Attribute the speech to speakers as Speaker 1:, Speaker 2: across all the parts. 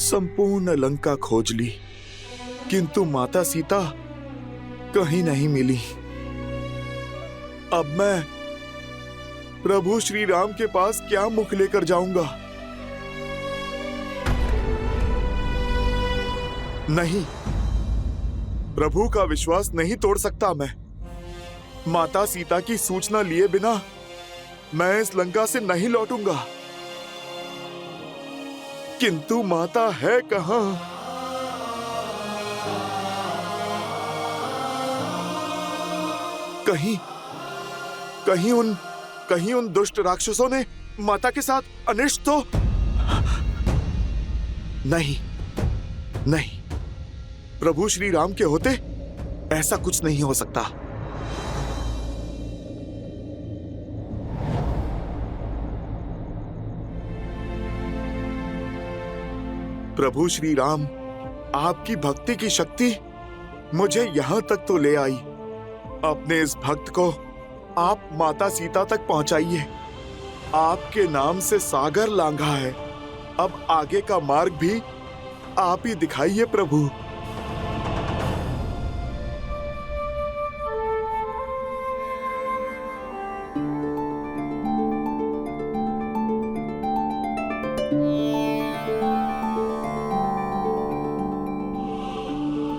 Speaker 1: संपूर्ण लंका खोज ली, किंतु माता सीता कहीं नहीं मिली। अब मैं प्रभु श्री राम के पास क्या मुख लेकर जाऊंगा? नहीं, प्रभु का विश्वास नहीं तोड़ सकता मैं। माता सीता की सूचना लिए बिना मैं इस लंका से नहीं लौटूंगा। किंतु माता है कहां? कहीं उन दुष्ट राक्षसों ने माता के साथ अनिष्ट तो नहीं। प्रभु श्री राम के होते ऐसा कुछ नहीं हो सकता। प्रभु श्री राम, आपकी भक्ति की शक्ति मुझे यहां तक तो ले आई। अपने इस भक्त को आप माता सीता तक पहुंचाइए। आपके नाम से सागर लांघा है, अब आगे का मार्ग भी आप ही दिखाइए प्रभु।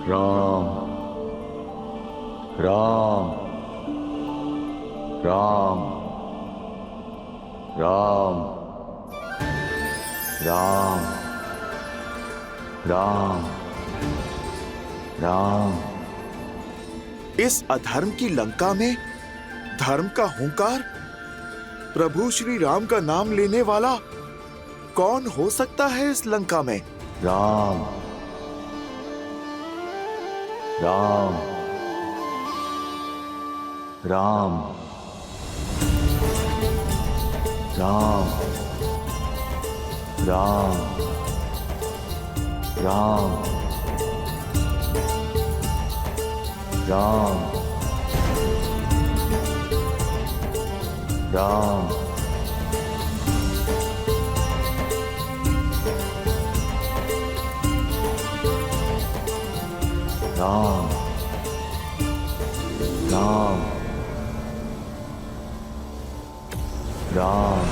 Speaker 2: राम राम राम राम राम राम राम।
Speaker 1: इस अधर्म की लंका में धर्म का हुंकार, प्रभु श्री राम का नाम लेने वाला कौन हो सकता है इस लंका में?
Speaker 2: राम राम राम राम राम राम राम राम राम राम राम।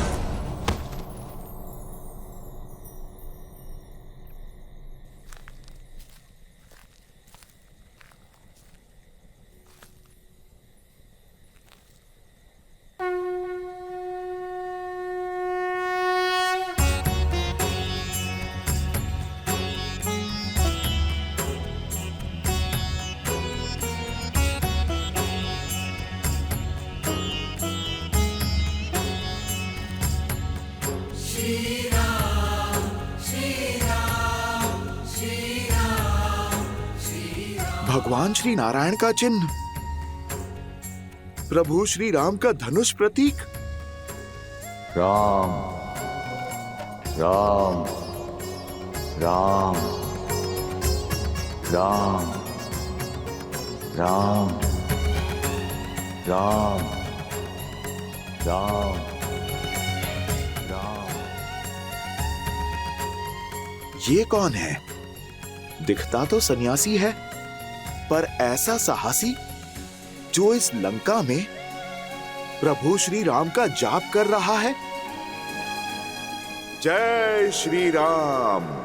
Speaker 1: भगवान श्री नारायण का चिन्ह, प्रभु श्री राम का धनुष प्रतीक।
Speaker 2: राम राम राम राम राम राम राम राम।
Speaker 1: ये कौन है? दिखता तो सन्यासी है, पर ऐसा साहसी जो इस लंका में प्रभु श्री राम का जाप कर रहा है। जय श्री राम।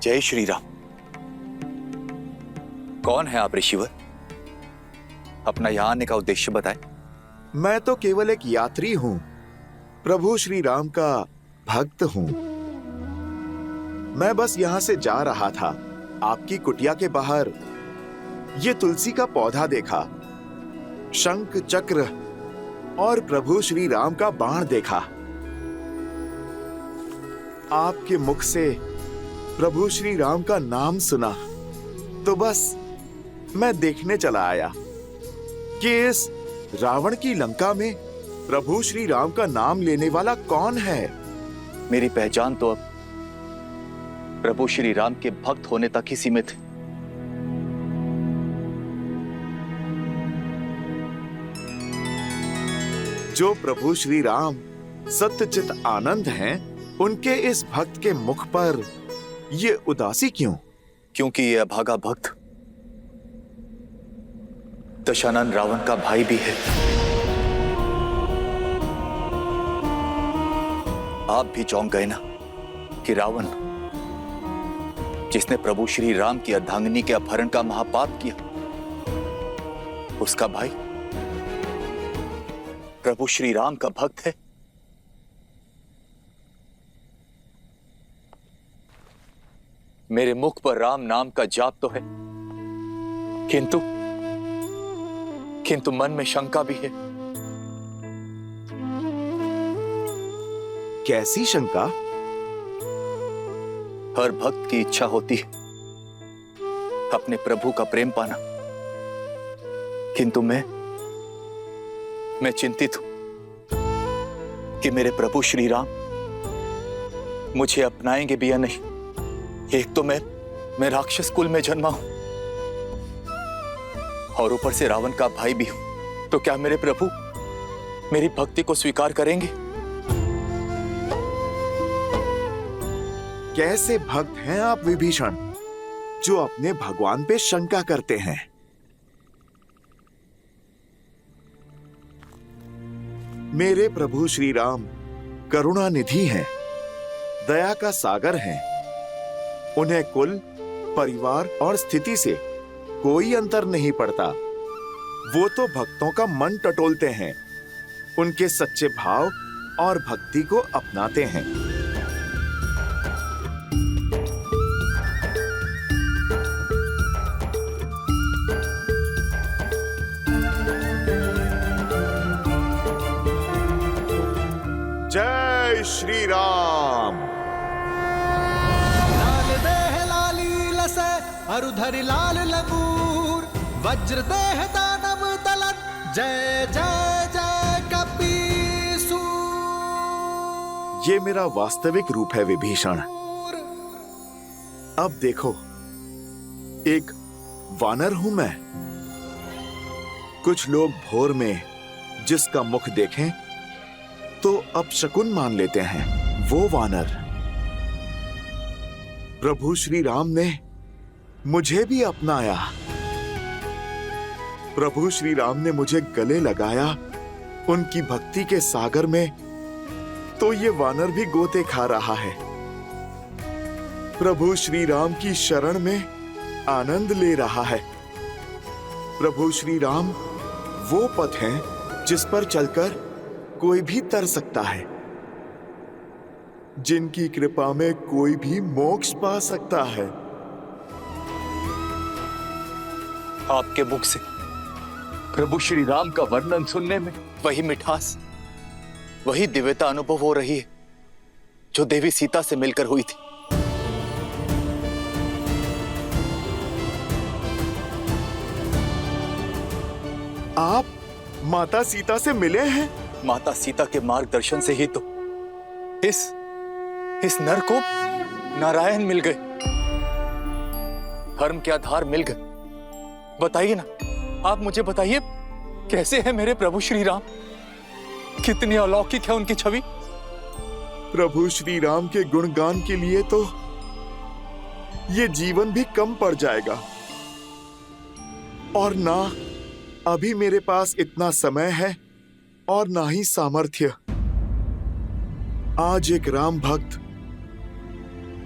Speaker 3: जय श्री राम। कौन है आप ऋषिवर? अपना यहां आने का उद्देश्य बताएं।
Speaker 1: मैं तो केवल एक यात्री हूं, प्रभु श्री राम का भक्त हूं। मैं बस यहां से जा रहा था, आपकी कुटिया के बाहर ये तुलसी का पौधा देखा, शंख चक्र और प्रभु श्री राम का बाण देखा। आपके मुख से प्रभु श्री राम का नाम सुना, तो बस मैं देखने चला आया कि इस रावण की लंका में प्रभु श्री राम का नाम लेने वाला कौन है।
Speaker 3: मेरी पहचान तो अब प्रभु श्री राम के भक्त होने तक ही सीमित है।
Speaker 1: जो प्रभु श्री राम सत्यचित आनंद हैं, उनके इस भक्त के मुख पर ये उदासी क्यों?
Speaker 3: क्योंकि ये अभागा भक्त दशानन रावण का भाई भी है। आप भी चौंक गए ना कि रावण, जिसने प्रभु श्री राम की अर्धांगिनी के अपहरण का महापाप किया, उसका भाई प्रभु श्री राम का भक्त है। मेरे मुख पर राम नाम का जाप तो है, किंतु मन में शंका भी है।
Speaker 1: कैसी शंका?
Speaker 3: हर भक्त की इच्छा होती है अपने प्रभु का प्रेम पाना, किंतु मैं चिंतित हूं कि मेरे प्रभु श्री राम मुझे अपनाएंगे भी या नहीं। एक तो मैं राक्षस कुल में जन्मा हूं और ऊपर से रावण का भाई भी हूं, तो क्या मेरे प्रभु मेरी भक्ति को स्वीकार करेंगे?
Speaker 1: कैसे भक्त हैं आप विभीषण, जो अपने भगवान पे शंका करते हैं? मेरे प्रभु श्री राम करुणा निधि हैं, दया का सागर हैं। उन्हें कुल, परिवार और स्थिति से कोई अंतर नहीं पड़ता। वो तो भक्तों का मन टटोलते हैं, उनके सच्चे भाव और भक्ति को अपनाते हैं। जय श्री राम।
Speaker 4: लाल देह लाली लसे अरुधरि लाल लगूर, वज्र देह दानव दलन, जय जय जय कपीसूर।
Speaker 1: ये मेरा वास्तविक रूप है विभीषण। अब देखो, एक वानर हूं मैं। कुछ लोग भोर में जिसका मुख देखें तो अपशकुन मान लेते हैं, वो वानर। प्रभु श्री राम ने मुझे भी अपनाया। प्रभु श्री राम ने मुझे गले लगाया उनकी भक्ति के सागर में, तो ये वानर भी गोते खा रहा है। प्रभु श्री राम की शरण में आनंद ले रहा है। प्रभु श्री राम वो पथ है जिस पर चलकर कोई भी तर सकता है, जिनकी कृपा में कोई भी मोक्ष पा सकता है।
Speaker 3: आपके मुख से प्रभु श्री राम का वर्णन सुनने में वही मिठास, वही दिव्यता अनुभव हो रही है जो देवी सीता से मिलकर हुई थी।
Speaker 1: आप माता सीता से मिले हैं?
Speaker 3: माता सीता के मार्गदर्शन से ही तो इस नर को नारायण मिल गए, धर्म के आधार मिल गए। बताइए ना, आप मुझे बताइए, कैसे है मेरे प्रभु श्री राम? कितनी अलौकिक है उनकी छवि।
Speaker 1: प्रभु श्री राम के गुणगान के लिए तो ये जीवन भी कम पड़ जाएगा, और ना अभी मेरे पास इतना समय है और ना ही सामर्थ्य। आज एक राम भक्त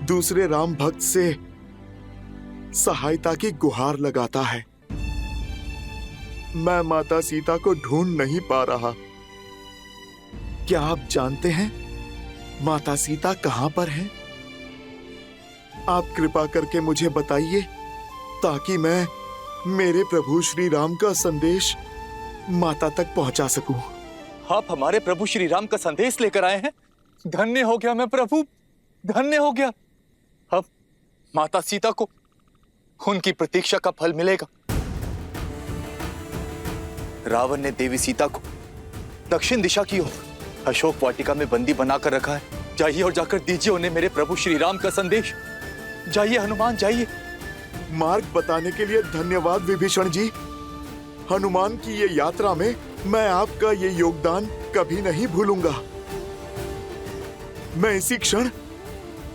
Speaker 1: दूसरे राम भक्त से सहायता की गुहार लगाता है। मैं माता सीता को ढूंढ नहीं पा रहा। क्या आप जानते हैं माता सीता कहां पर हैं? आप कृपा करके मुझे बताइए, ताकि मैं मेरे प्रभु श्री राम का संदेश माता तक पहुंचा सकूं।
Speaker 3: आप हमारे प्रभु श्री राम का संदेश लेकर आए हैं। धन्य हो गया मैं प्रभु, धन्य हो गया। अब माता सीता को उनकी प्रतीक्षा का फल मिलेगा। रावण ने देवी सीता को दक्षिण दिशा की ओर अशोक वाटिका में बंदी बनाकर रखा है, जाइए और जाकर दीजिए उन्हें मेरे प्रभु श्री राम का संदेश। जाइए हनुमान, जाइए।
Speaker 1: मार्ग बताने के लिए धन्यवाद विभीषण जी। हनुमान की ये यात्रा में मैं आपका ये योगदान कभी नहीं भूलूंगा। मैं इसी क्षण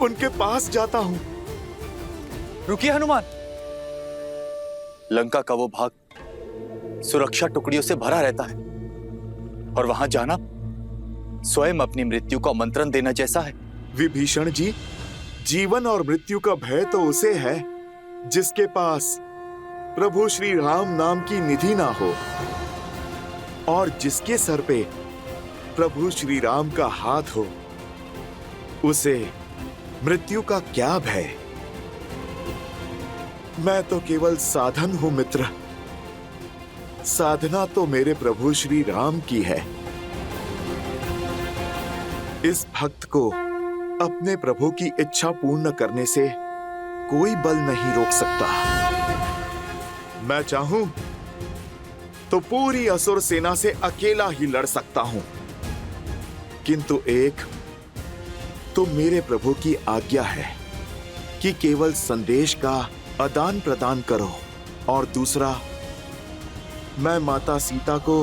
Speaker 1: उनके पास जाता हूँ।
Speaker 3: रुकिए हनुमान। लंका का वो भाग सुरक्षा टुकड़ियों से भरा रहता है और वहां जाना स्वयं अपनी मृत्यु को आमंत्रण देना जैसा है।
Speaker 1: विभीषण जी, जीवन और मृत्यु का भय तो उसे है जिसके पास प्रभु श्री राम नाम की निधि ना हो और जिसके सर पे प्रभु श्री राम का हाथ हो, उसे मृत्यु का क्या भय। मैं तो केवल साधन हूं मित्र। साधना तो मेरे प्रभु श्री राम की है। इस भक्त को अपने प्रभु की इच्छा पूर्ण करने से कोई बल नहीं रोक सकता। मैं चाहूं तो पूरी असुर सेना से अकेला ही लड़ सकता हूं, किंतु एक तो मेरे प्रभु की आज्ञा है कि केवल संदेश का आदान प्रदान करो, और दूसरा, मैं माता सीता को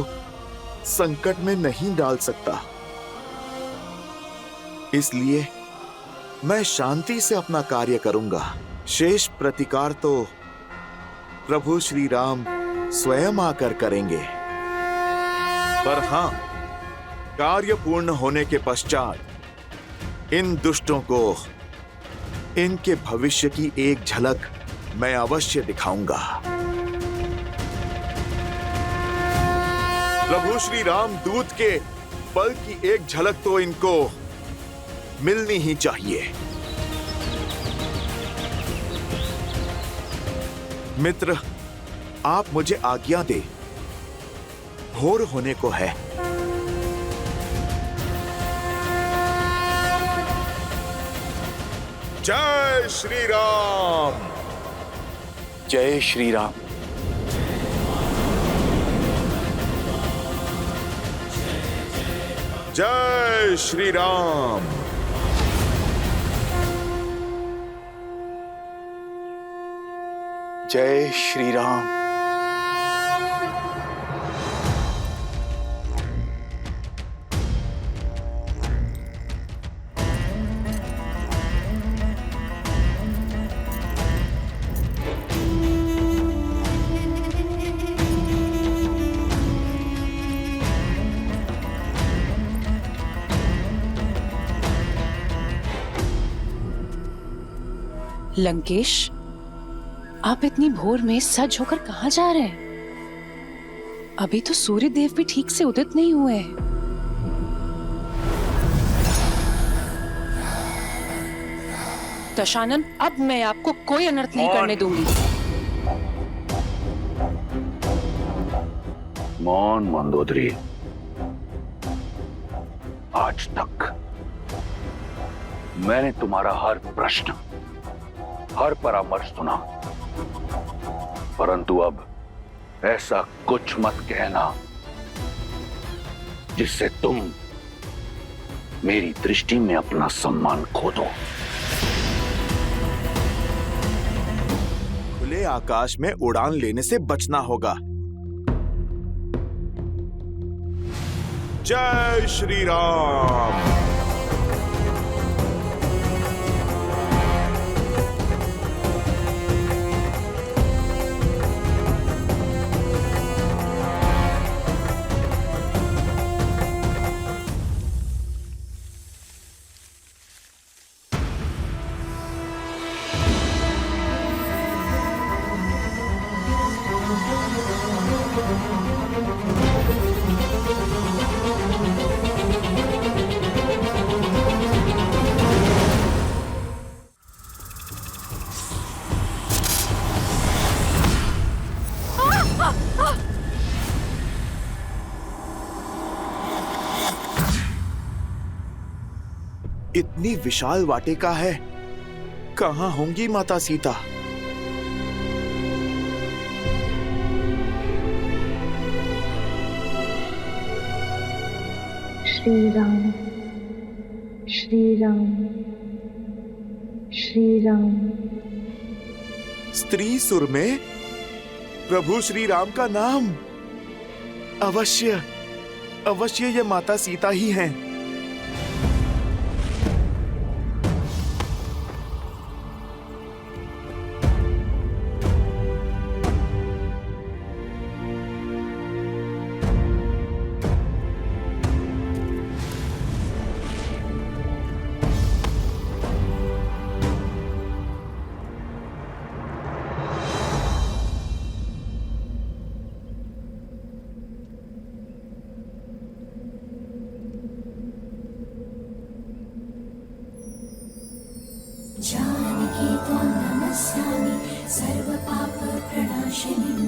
Speaker 1: संकट में नहीं डाल सकता। इसलिए मैं शांति से अपना कार्य करूंगा। शेष प्रतिकार तो प्रभु श्री राम स्वयं आकर करेंगे। पर हां, कार्य पूर्ण होने के पश्चात इन दुष्टों को इनके भविष्य की एक झलक मैं अवश्य दिखाऊंगा। प्रभु श्री राम दूत के बल की एक झलक तो इनको मिलनी ही चाहिए। मित्र, आप मुझे आज्ञा दे, भोर होने को है। जय श्री राम।
Speaker 3: जय श्री राम।
Speaker 1: जय श्री राम।
Speaker 3: जय श्री राम।
Speaker 5: लंकेश, आप इतनी भोर में सज होकर कहां जा रहे हैं? अभी तो सूर्य देव भी ठीक से उदित नहीं हुए हैं। दशानन, अब मैं आपको कोई अनर्थ नहीं करने दूंगी।
Speaker 6: मौन मंदोदरी, आज तक मैंने तुम्हारा हर प्रश्न, हर परामर्श सुना, परंतु अब ऐसा कुछ मत कहना जिससे तुम मेरी दृष्टि में अपना सम्मान खो दो।
Speaker 1: खुले आकाश में उड़ान लेने से बचना होगा। जय श्री राम। इतनी विशाल वाटिका है, कहां होंगी माता सीता?
Speaker 7: श्री राम, श्री राम श्री राम।
Speaker 1: स्त्री सुर में प्रभु श्री राम का नाम। अवश्य अवश्य ये माता सीता ही हैं।
Speaker 8: जानकी त्वां नमस्यामि सर्वपापप्रणाशिनीं।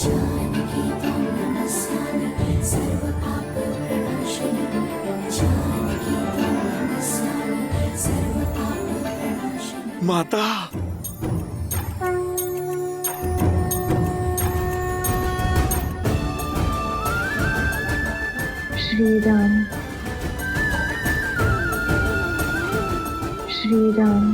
Speaker 8: जानकी त्वां नमस्यामि सर्वपापप्रणाशिनीं। जानकी त्वां नमस्यामि सर्वपापप्रणाशिनीं।
Speaker 1: माता,
Speaker 7: श्री राम श्री राम।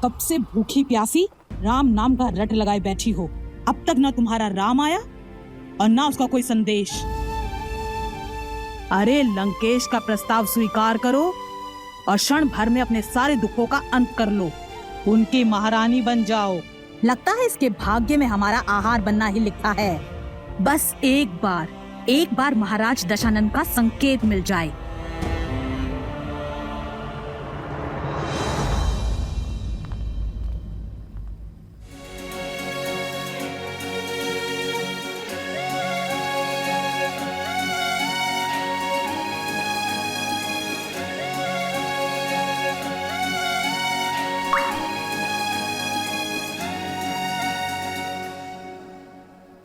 Speaker 9: कब से भूखी प्यासी राम नाम का रट लगाए बैठी हो, अब तक ना तुम्हारा राम आया और ना उसका कोई संदेश। अरे लंकेश का प्रस्ताव स्वीकार करो और क्षण भर में अपने सारे दुखों का अंत कर लो, उनकी महारानी बन जाओ। लगता है इसके भाग्य में हमारा आहार बनना ही लिखा है। बस एक बार महाराज दशानन का संकेत मिल जाए।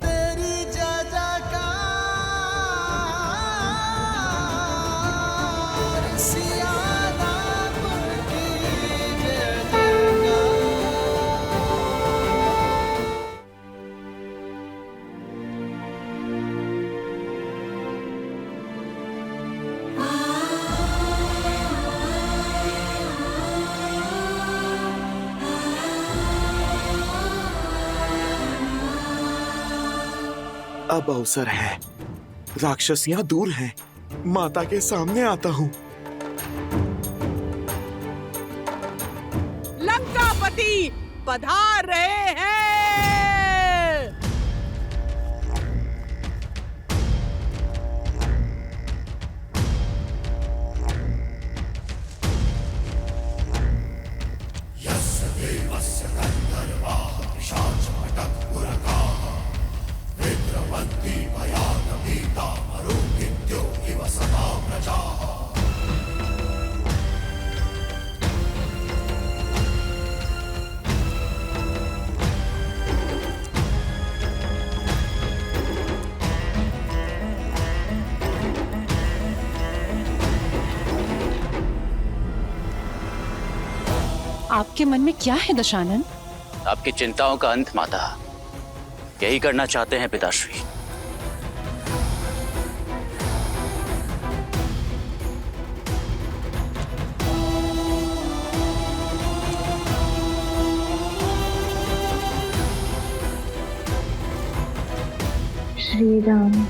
Speaker 4: तेरी जय जयकार सिया राम की जय
Speaker 1: अब अवसर है। राक्षसियां दूर हैं। माता के सामने आता हूँ।
Speaker 9: लंकापति पधार रहे हैं।
Speaker 5: आपके मन में क्या है दशानन?
Speaker 6: आपकी चिंताओं का अंत माता, यही करना चाहते हैं पिताश्री।
Speaker 7: श्री राम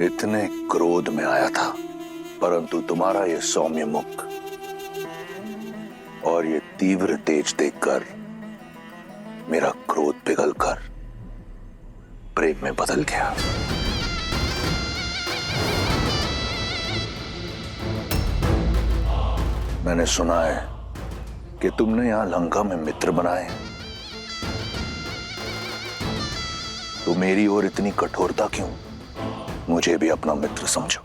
Speaker 6: इतने क्रोध में आया था, परंतु तुम्हारा ये सौम्य मुख और ये तीव्र तेज देखकर मेरा क्रोध पिघलकर प्रेम में बदल गया। मैंने सुना है कि तुमने यहां लंका में मित्र बनाए, तो मेरी ओर इतनी कठोरता क्यों? मुझे भी अपना मित्र समझो।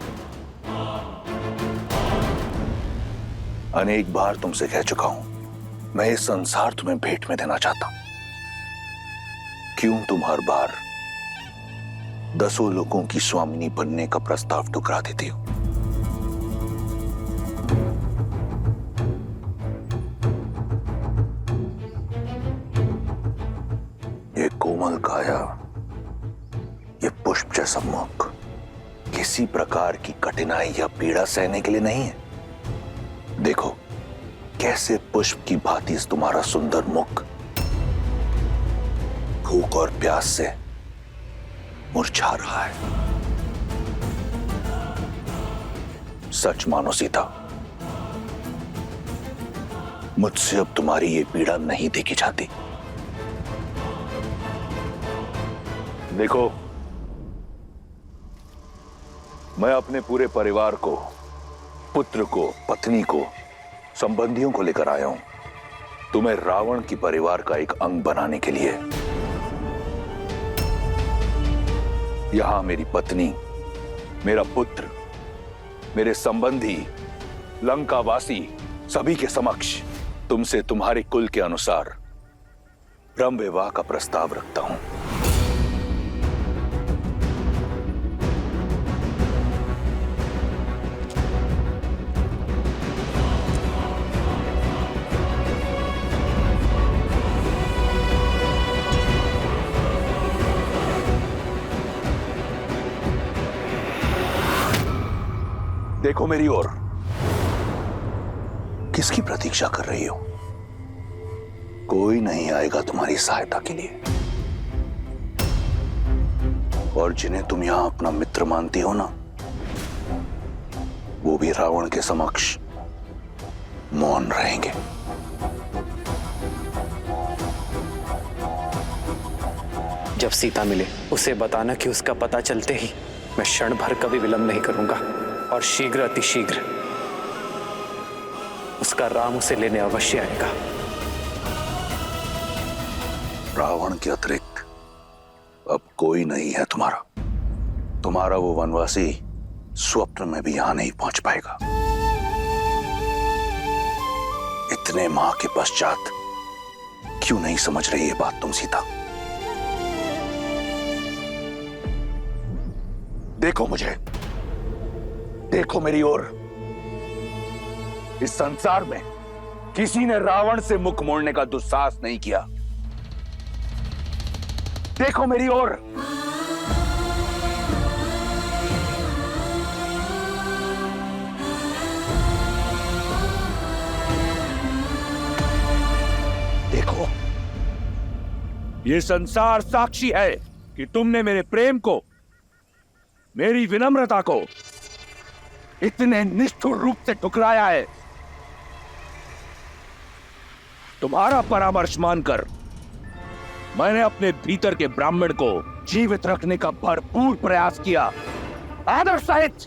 Speaker 6: अनेक बार तुमसे कह चुका हूं, मैं ये संसार तुम्हें भेंट में देना चाहता हूं। क्यों तुम हर बार 10 लोगों की स्वामिनी बनने का प्रस्ताव ठुकरा देती हो? ये कोमल काया, ये पुष्प जैसा मुख किसी प्रकार की कठिनाई या पीड़ा सहने के लिए नहीं है। देखो कैसे पुष्प की भांति तुम्हारा सुंदर मुख भूख और प्यास से मुरझा रहा है। सच मानो सीता, मुझसे अब तुम्हारी ये पीड़ा नहीं देखी जाती। देखो, मैं अपने पूरे परिवार को, पुत्र को, पत्नी को, संबंधियों को लेकर आया हूं, तुम्हें रावण की परिवार का एक अंग बनाने के लिए। यहां मेरी पत्नी, मेरा पुत्र, मेरे संबंधी, लंकावासी सभी के समक्ष तुमसे तुम्हारे कुल के अनुसार ब्रह्म विवाह का प्रस्ताव रखता हूं। देखो मेरी ओर, किसकी प्रतीक्षा कर रही हो? कोई नहीं आएगा तुम्हारी सहायता के लिए, और जिन्हें तुम यहां अपना मित्र मानती हो ना, वो भी रावण के समक्ष मौन रहेंगे।
Speaker 10: जब सीता मिले उसे बताना कि उसका पता चलते ही मैं क्षण भर का भी विलंब नहीं करूंगा, और शीघ्र अतिशीघ्र उसका राम उसे लेने अवश्य आएगा।
Speaker 6: रावण के अतिरिक्त अब कोई नहीं है तुम्हारा। तुम्हारा वो वनवासी स्वप्न में भी यहां नहीं पहुंच पाएगा। इतने माह के पश्चात क्यों नहीं समझ रही ये बात तुम सीता? देखो मुझे, देखो मेरी ओर। इस संसार में किसी ने रावण से मुख मोड़ने का दुस्साहस नहीं किया। देखो मेरी ओर। देखो,
Speaker 11: ये संसार साक्षी है कि तुमने मेरे प्रेम को, मेरी विनम्रता को इतने निष्ठुर रूप से ठुकराया है। तुम्हारा परामर्श मानकर मैंने अपने भीतर के ब्राह्मण को जीवित रखने का भरपूर प्रयास किया। आदर सहित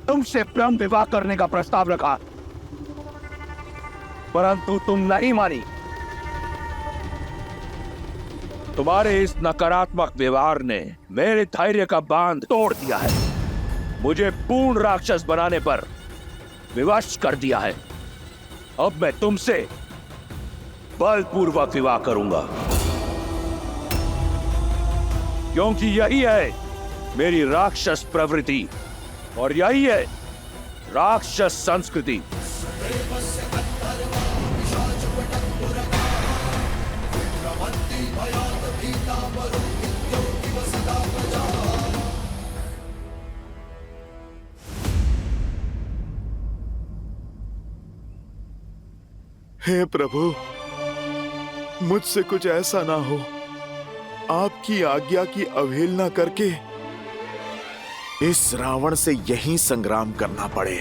Speaker 11: तुमसे ब्रह्म विवाह करने का प्रस्ताव रखा, परंतु तुम नहीं मानी। तुम्हारे इस नकारात्मक व्यवहार ने मेरे धैर्य का बांध तोड़ दिया है, मुझे पूर्ण राक्षस बनाने पर विवश कर दिया है। अब मैं तुमसे बलपूर्वक विवाह करूंगा, क्योंकि यही है मेरी राक्षस प्रवृत्ति और यही है राक्षस संस्कृति।
Speaker 1: हे प्रभु, मुझसे कुछ ऐसा ना हो, आपकी आज्ञा की अवहेलना करके इस रावण से यही संग्राम करना पड़े।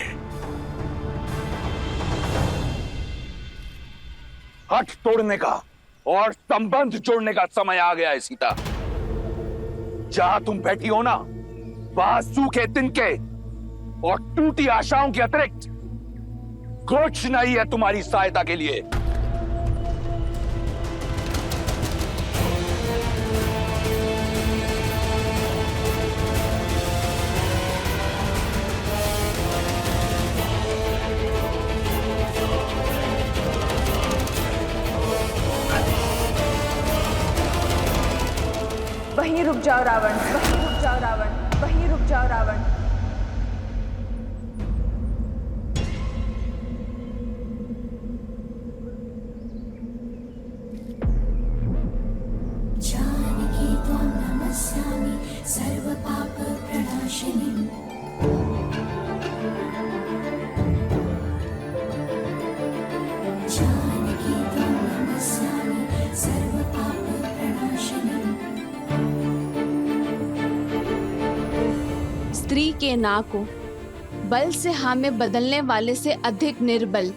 Speaker 6: हठ तोड़ने का और संबंध जोड़ने का समय आ गया है सीता। जहां तुम बैठी हो ना, वहां सूखे तिनके और टूटी आशाओं के अतिरिक्त कुछ नहीं है तुम्हारी सहायता के लिए।
Speaker 12: वहीं रुक जाओ रावण, वहीं रुक जाओ रावण, वहीं रुक जाओ रावण।
Speaker 8: जानकी त्वां नमस्यामि सर्वपापप्रणाशिनीम्। जानकी त्वां नमस्यामि सर्वपापप्रणाशिनीम्।
Speaker 12: स्त्री के ना को बल से हाँ में बदलने वाले से अधिक निर्बल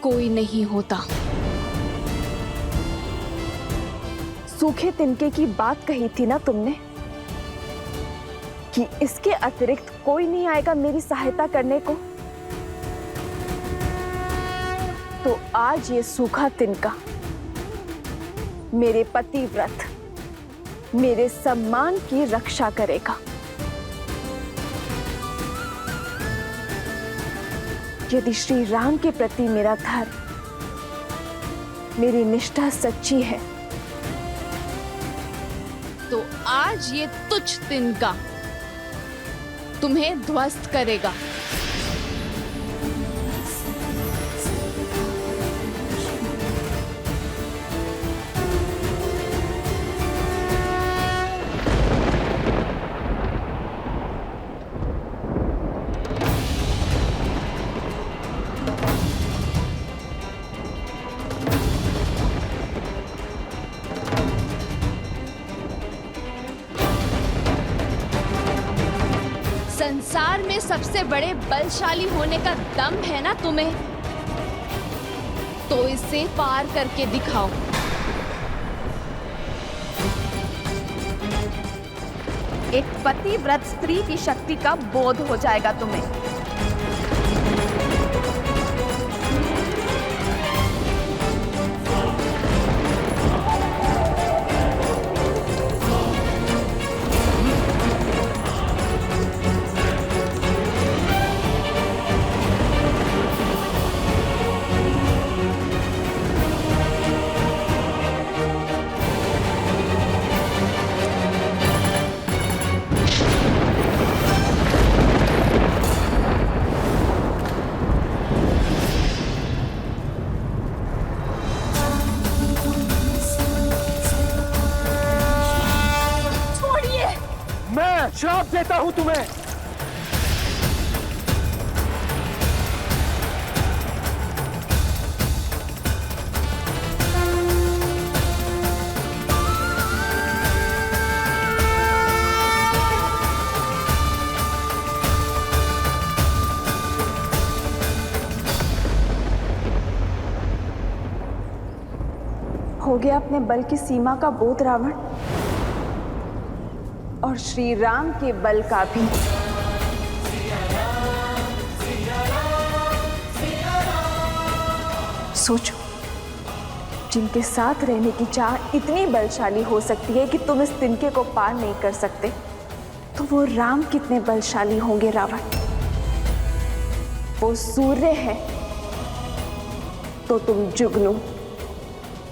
Speaker 12: कोई नहीं होता। सूखे तिनके की बात कही थी ना तुमने कि इसके अतिरिक्त कोई नहीं आएगा मेरी सहायता करने को। तो आज ये सूखा तिनका मेरे पतिव्रत, मेरे सम्मान की रक्षा करेगा। यदि श्री राम के प्रति मेरा धर्म, मेरी निष्ठा सच्ची है, तो आज ये तुच्छ तिनका तुम्हें ध्वस्त करेगा। संसार में सबसे बड़े बलशाली होने का दम है ना तुम्हें, तो इसे पार करके दिखाओ। एक पतिव्रत स्त्री की शक्ति का बोध हो जाएगा तुम्हें।
Speaker 6: श्राप देता हूं तुम्हें।
Speaker 12: हो गया अपने बल की सीमा का बोध रावण, और श्री राम के बल का भी। सोचो, जिनके साथ रहने की चाह इतनी बलशाली हो सकती है कि तुम इस तिनके को पार नहीं कर सकते, तो वो राम कितने बलशाली होंगे रावण। वो सूर्य है तो तुम जुगनू।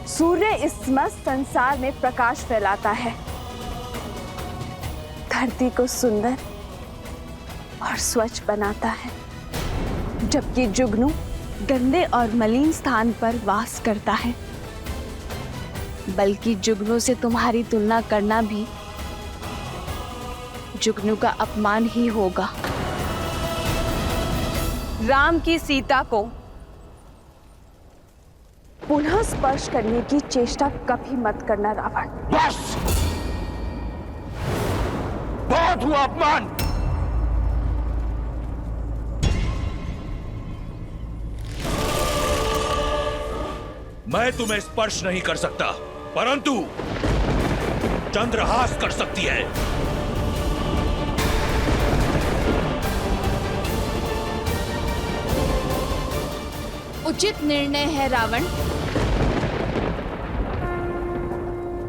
Speaker 12: सूर्य इस मस्त संसार में प्रकाश फैलाता है, धरती को सुंदर और स्वच्छ बनाता है, जबकि जुगनू गंदे और मलिन स्थान पर वास करता है। बल्कि जुगनू से तुम्हारी तुलना करना भी जुगनू का अपमान ही होगा। राम की सीता को पुनः स्पर्श करने की चेष्टा कभी मत करना रावण।
Speaker 6: बस! बस! बहुत हुआ अपमान। मैं तुम्हें स्पर्श नहीं कर सकता, परंतु चंद्रहास कर सकती है।
Speaker 12: उचित निर्णय है रावण।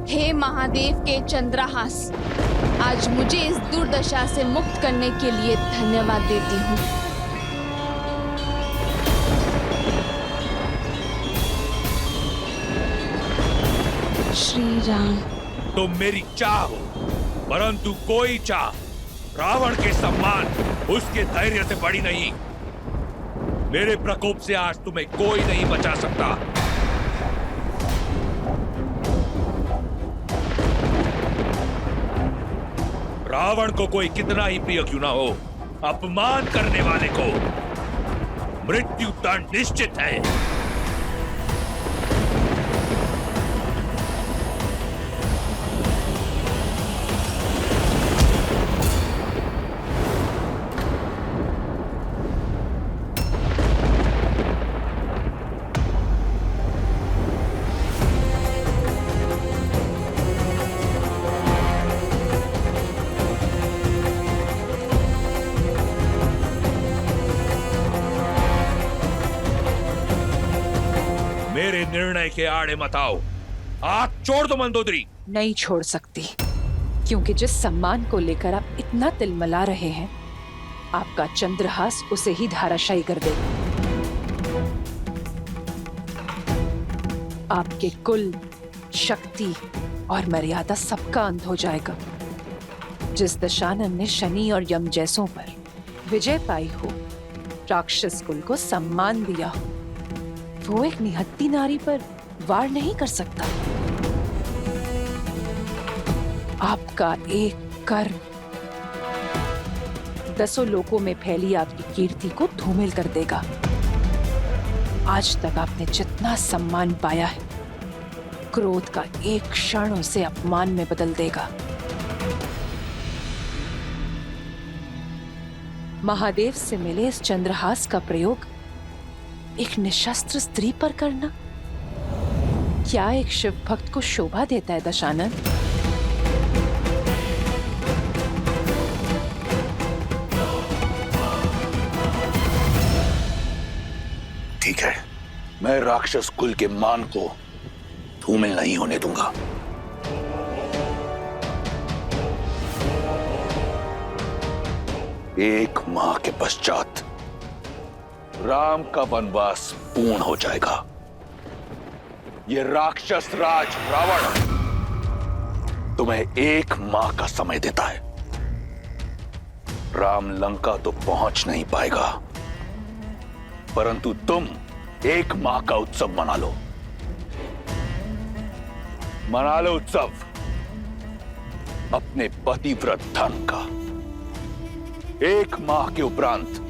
Speaker 12: हे महादेव के चंद्रहास, आज मुझे इस दुर्दशा से मुक्त करने के लिए धन्यवाद देती हूँ।
Speaker 5: श्री राम।
Speaker 6: तुम मेरी चाह हो, परंतु कोई चाह रावण के सम्मान, उसके धैर्य से बड़ी नहीं। मेरे प्रकोप से आज तुम्हें कोई नहीं बचा सकता। रावण को कोई कितना ही प्रिय क्यों ना हो, अपमान करने वाले को मृत्यु दंड निश्चित है। मेरे निर्णय के आड़े मत आओ। हाथ छोड़ दो मंदोदरी।
Speaker 5: नहीं छोड़ सकती, क्योंकि जिस सम्मान को लेकर आप इतना तिलमिला रहे हैं, आपका चंद्रहास उसे ही धाराशायी कर देगा। आपके कुल, शक्ति और मर्यादा सबका अंत हो जाएगा। जिस दशानन ने शनि और यम जैसों पर विजय पाई हो, राक्षस कुल को सम्मान दिया हो, वो एक निहत्ती नारी पर वार नहीं कर सकता। आपका एक कर्म दसों लोकों में फैली आपकी कीर्ति को धूमिल कर देगा। आज तक आपने जितना सम्मान पाया है, क्रोध का एक क्षण उसे अपमान में बदल देगा। महादेव से मिले इस चंद्रहास का प्रयोग एक निशस्त्र स्त्री पर करना क्या एक शिव भक्त को शोभा देता है दशानन?
Speaker 6: ठीक है, मैं राक्षस कुल के मान को धूमिल नहीं होने दूंगा। एक माह के पश्चात राम का वनवास पूर्ण हो जाएगा। ये राक्षस राज रावण तुम्हें एक माह का समय देता है। राम लंका तो पहुंच नहीं पाएगा, परंतु तुम एक माह का उत्सव मना लो। मना लो उत्सव अपने पतिव्रत धर्म का। एक माह के उपरांत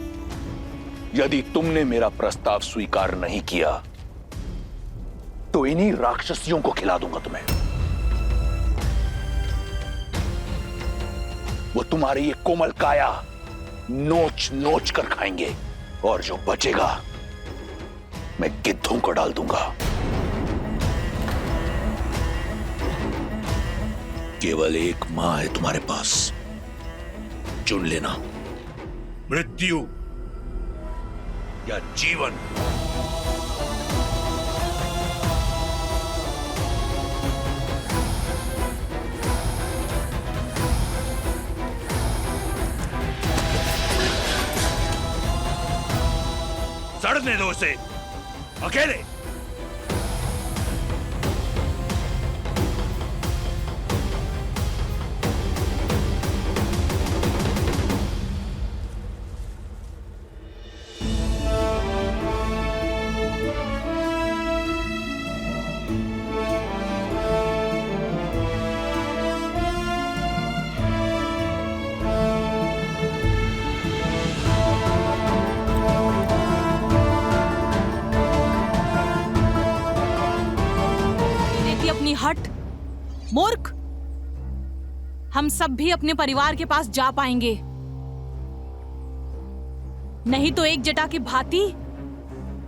Speaker 6: यदि तुमने मेरा प्रस्ताव स्वीकार नहीं किया, तो इन्हीं राक्षसियों को खिला दूंगा तुम्हें। वो तुम्हारी ये कोमल काया नोच नोच कर खाएंगे, और जो बचेगा मैं गिद्धों को डाल दूंगा। केवल एक माह है तुम्हारे पास, चुन लेना, मृत्यु या जीवन। सड़ने दो उसे अकेले।
Speaker 9: हट मूर्ख, हम सब भी अपने परिवार के पास जा पाएंगे। नहीं तो एक जटा की भांति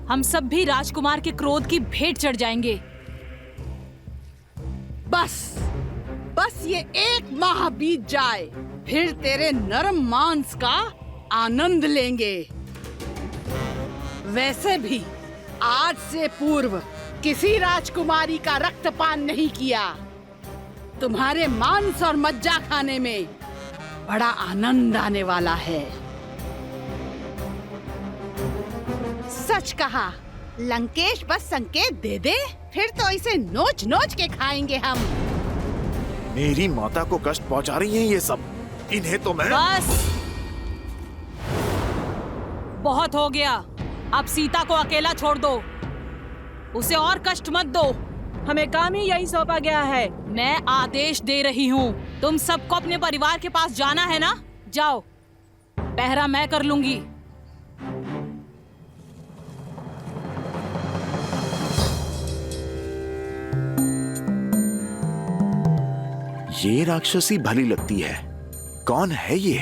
Speaker 9: हम सब भी राजकुमार के क्रोध की भेंट चढ़ जाएंगे।
Speaker 13: बस ये 1 माह बीत जाए, फिर तेरे नरम मांस का आनंद लेंगे। वैसे भी आज से पूर्व किसी राजकुमारी का रक्तपान नहीं किया। तुम्हारे मांस और मज्जा खाने में बड़ा आनंद आने वाला है। सच कहा, लंकेश बस संकेत दे दे, फिर तो इसे नोच नोच के खाएंगे हम।
Speaker 1: मेरी माता को कष्ट पहुंचा रही हैं ये सब, इन्हें तो मैं।
Speaker 9: बस बहुत हो गया, अब सीता को अकेला छोड़ दो, उसे और कष्ट मत दो। हमें काम ही यही सौंपा गया है। मैं आदेश दे रही हूँ, तुम सबको अपने परिवार के पास जाना है ना? जाओ, पहरा मैं कर लूंगी।
Speaker 1: ये राक्षसी भली लगती है, कौन है ये?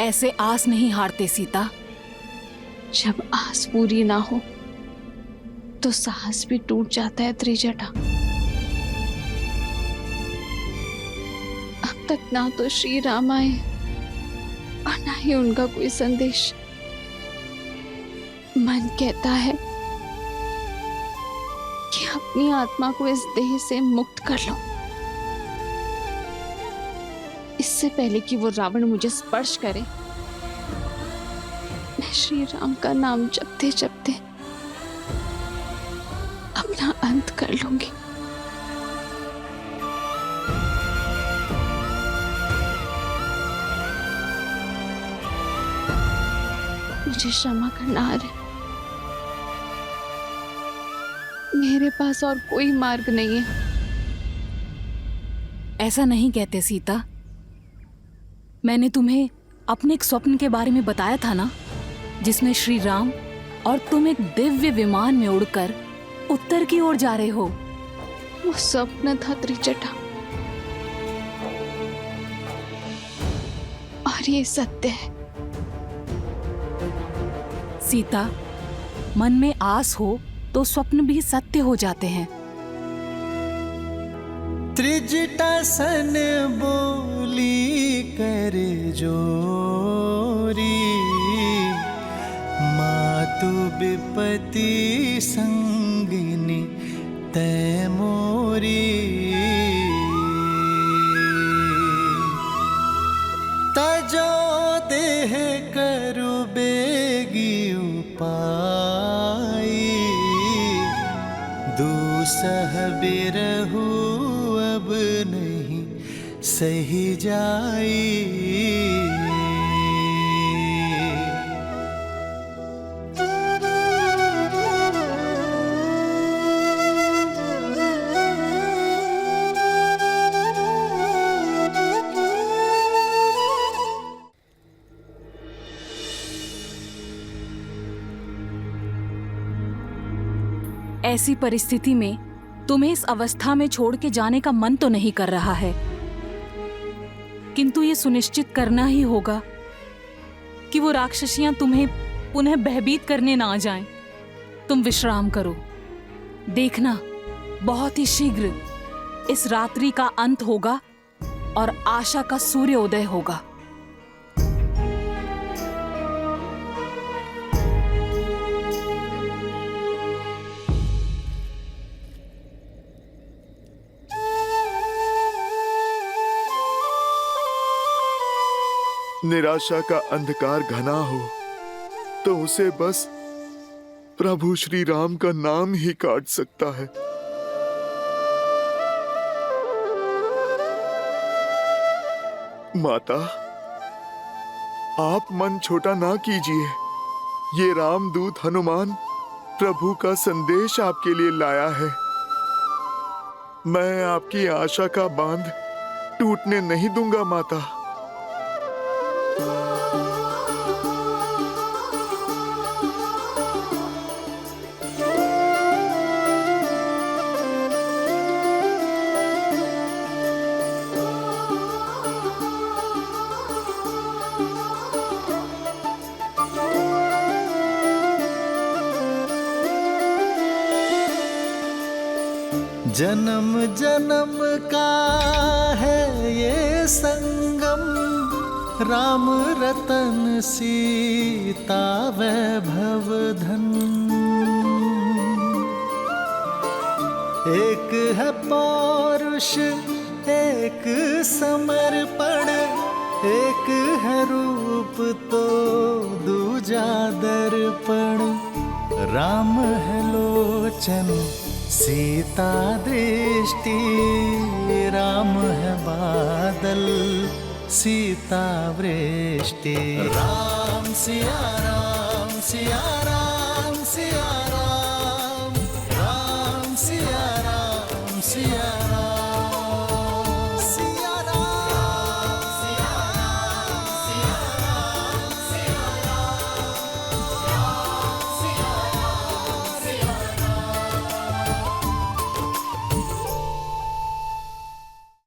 Speaker 9: ऐसे आस नहीं हारते सीता।
Speaker 12: जब आस पूरी ना हो तो साहस भी टूट जाता है त्रिजटा। अब तक ना तो श्री राम आए और ना ही उनका कोई संदेश। मन कहता है कि अपनी आत्मा को इस देह से मुक्त कर लो, इससे पहले कि वो रावण मुझे स्पर्श करे। मैं श्री राम का नाम जपते जपते अपना अंत कर लूंगी। मुझे क्षमा करना है, मेरे पास और कोई मार्ग नहीं है।
Speaker 9: ऐसा नहीं कहते सीता, मैंने तुम्हें अपने एक स्वप्न के बारे में बताया था ना, जिसमें श्री राम और तुम एक दिव्य विमान में उड़कर उत्तर की ओर जा रहे हो।
Speaker 12: वो स्वप्न था त्रिजटा, और ये सत्य है।
Speaker 9: सीता, मन में आस हो तो स्वप्न भी सत्य हो जाते हैं।
Speaker 4: त्रिजटा सन बोली करे जोरी, मातु विपति संगिनी तै मोरी। तजो देह करु बेगी उपाई, दूसह बिरहु अब नहीं सही जाई।
Speaker 9: ऐसी परिस्थिति में तुम्हें इस अवस्था में छोड़ के जाने का मन तो नहीं कर रहा है, किंतु ये सुनिश्चित करना ही होगा कि वो राक्षसियां तुम्हें पुनः भयभीत करने ना आ जाएं। तुम विश्राम करो, देखना बहुत ही शीघ्र इस रात्रि का अंत होगा और आशा का सूर्योदय होगा।
Speaker 1: निराशा का अंधकार घना हो तो उसे बस प्रभु श्री राम का नाम ही काट सकता है। माता, आप मन छोटा ना कीजिए। ये रामदूत हनुमान प्रभु का संदेश आपके लिए लाया है। मैं आपकी आशा का बांध टूटने नहीं दूंगा माता।
Speaker 4: जन्म जन्म का है ये संगम, राम रतन सीता वैभव धन। एक है पौरुष एक समर्पण, एक है रूप तो दूजा दर्पण। राम है लोचन सीता दृष्टि, राम है बादल सीता वृष्टि। राम सिया राम सिया राम।